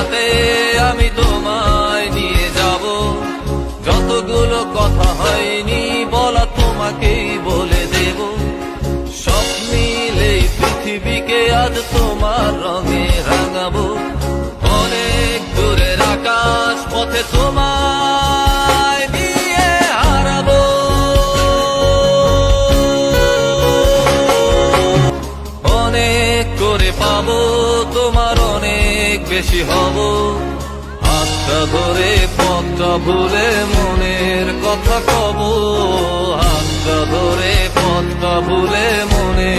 সাথে আমি তোমায় নিয়ে যাব, যতগুলো কথা হয়নি বলা তোমাকেই বলে দেব। সব মিলে পৃথিবীকে আজ তোমার রঙে রাঙাবো। অনেক দূরের আকাশ পথে তোমায় নিয়ে হারাবো। অনেক করে পাবো, তোমার অনেক বেশি হব। হাতটা ধরে পথটা ভুলে মনের কথা কব, হাতটা ধরে পথটা ভুলে মনে